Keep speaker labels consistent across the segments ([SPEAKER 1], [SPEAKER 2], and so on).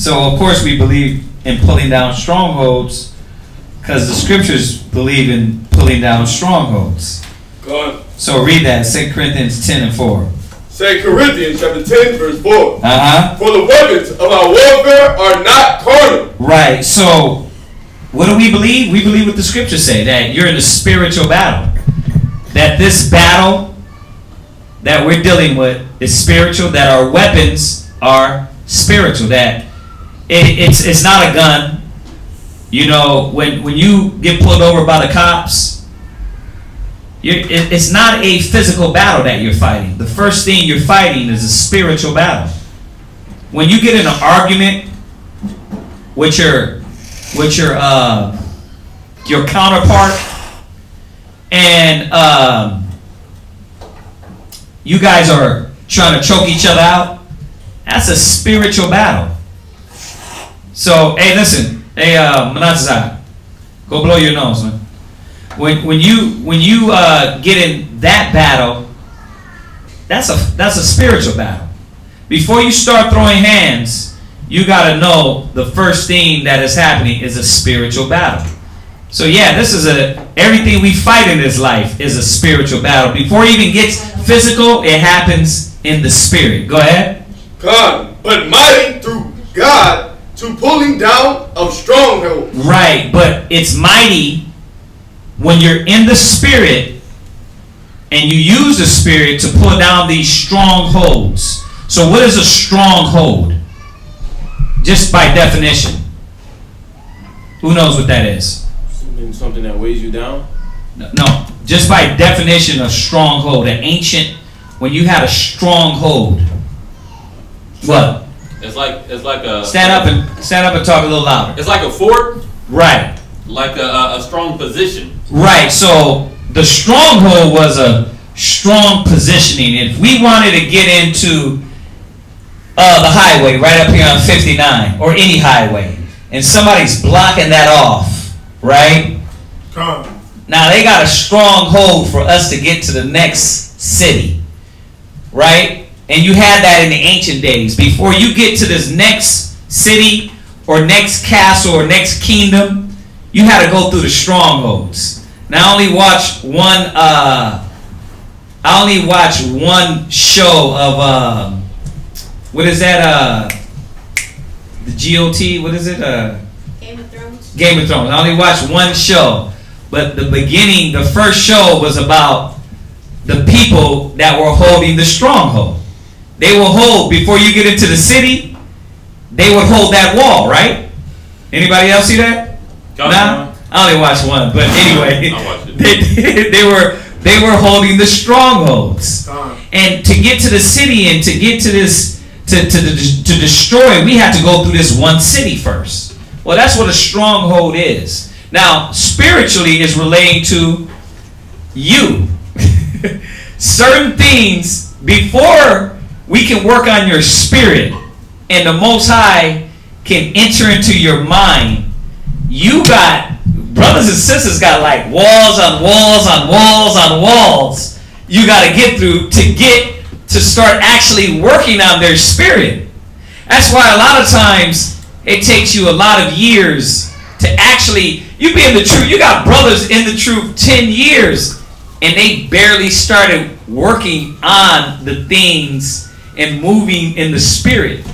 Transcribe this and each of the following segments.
[SPEAKER 1] So of course we believe in pulling down strongholds because the scriptures believe in pulling down strongholds.
[SPEAKER 2] God.
[SPEAKER 1] So read that, 2 Corinthians 10 and 4.
[SPEAKER 2] 2 Corinthians chapter 10 verse 4. For the weapons of our warfare are not carnal.
[SPEAKER 1] Right. So what do we believe? We believe what the scriptures say, that you're in a spiritual battle. That this battle that we're dealing with is spiritual, that our weapons are spiritual, that it's not a gun. You know, when you get pulled over by the cops, it's not a physical battle that you're fighting. The first thing you're fighting is a spiritual battle. When you get in an argument with your counterpart, and you guys are trying to choke each other out, that's a spiritual battle. So, hey, listen, hey, Manasseh, go blow your nose, man. When you get in that battle, that's a spiritual battle. Before you start throwing hands, you got to know the first thing that is happening is a spiritual battle. So yeah, this is everything we fight in this life is a spiritual battle. Before it even gets physical, it happens in the spirit. Go ahead.
[SPEAKER 2] God, but mighty through God to pulling down of strongholds.
[SPEAKER 1] Right, but it's mighty when you're in the spirit and you use the spirit to pull down these strongholds. So what is a stronghold? Just by definition. Who knows what that is?
[SPEAKER 3] Something that weighs you down?
[SPEAKER 1] No. Just by definition, a stronghold. An ancient, when you had a stronghold. What?
[SPEAKER 3] It's like a...
[SPEAKER 1] Stand up and talk a little louder.
[SPEAKER 3] It's like a fort?
[SPEAKER 1] Right.
[SPEAKER 3] Like a strong position.
[SPEAKER 1] Right. So the stronghold was a strong positioning. If we wanted to get into the highway right up here on 59 or any highway, and somebody's blocking that off, right? Now they got a stronghold for us to get to the next city, right? And you had that in the ancient days. Before you get to this next city or next castle or next kingdom, you had to go through the strongholds. Now I only watch one show of what is that? The GOT. What is it?
[SPEAKER 4] Game of Thrones.
[SPEAKER 1] Game of Thrones. I only watched one show, but the first show was about the people that were holding the stronghold. They will hold, before you get into the city, they would hold that wall, right? Anybody else see that? Nah? I only watched one, but anyway, they were holding the strongholds. And to get to the city and to get to this, to destroy, we had to go through this one city first. Well, that's what a stronghold is. Now, spiritually is relating to you. Certain things, before we can work on your spirit and the Most High can enter into your mind, you got, brothers and sisters got like walls on walls on walls on walls you got to get through to start actually working on their spirit. That's why a lot of times it takes you a lot of years to actually, you be in the truth. You got brothers in the truth 10 years and they barely started working on the things and moving in the spirit.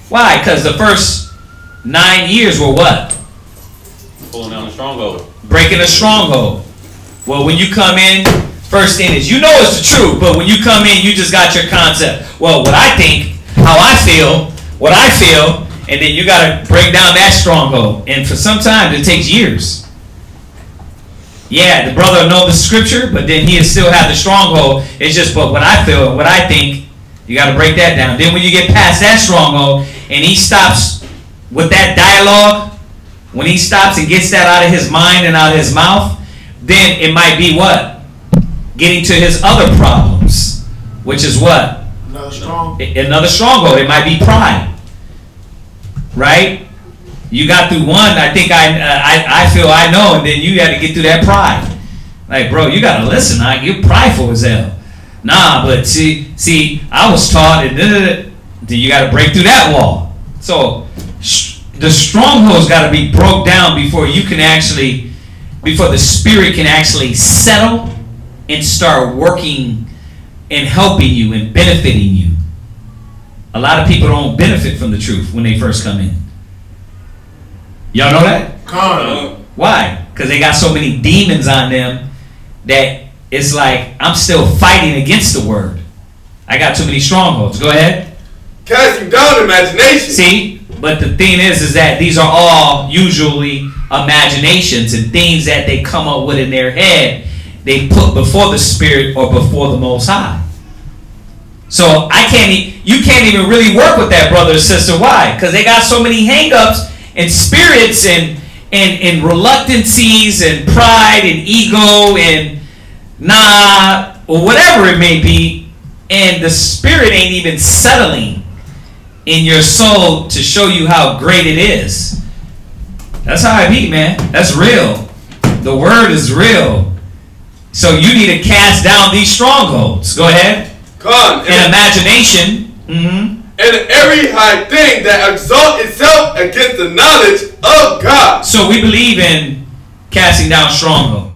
[SPEAKER 1] Why? Because the first 9 years were what?
[SPEAKER 3] Pulling down a stronghold. Breaking
[SPEAKER 1] a stronghold. Well, when you come in, first thing is, you know it's the truth, but when you come in, you just got your concept. Well, what I think, how I feel, what I feel, and then you got to break down that stronghold. And for sometimes it takes years. Yeah, the brother will know the scripture, but then he'll still have the stronghold. It's just, but what I feel and what I think, you got to break that down. Then when you get past that stronghold, and he stops with that dialogue, when he stops and gets that out of his mind and out of his mouth, then it might be what? Getting to his other problems, which is what? Another stronghold. It might be pride, right? You got through one. I think I feel I know, and then you got to get through that pride. Like, bro, you got to listen. You're prideful as hell. Nah, but see, I was taught, and then you got to break through that wall. So The strongholds got to be broke down before you can actually, before the spirit can actually settle and start working and helping you and benefiting you. A lot of people don't benefit from the truth when they first come in. Y'all know that? Why? Because they got so many demons on them that it's like, I'm still fighting against the word. I got too many strongholds. Go ahead.
[SPEAKER 2] Casting down imagination.
[SPEAKER 1] See? But the thing is that these are all usually imaginations and things that they come up with in their head. They put before the Spirit or before the Most High. So you can't even really work with that, brother or sister. Why? Because they got so many hang-ups and spirits and reluctancies and pride and ego and or whatever it may be, and the Spirit ain't even settling in your soul to show you how great it is. That's how I be, man. That's real. The word is real. So you need to cast down these strongholds. Go ahead. And imagination.
[SPEAKER 2] And every high thing that exalts itself against the knowledge of God.
[SPEAKER 1] So we believe in casting down strongholds.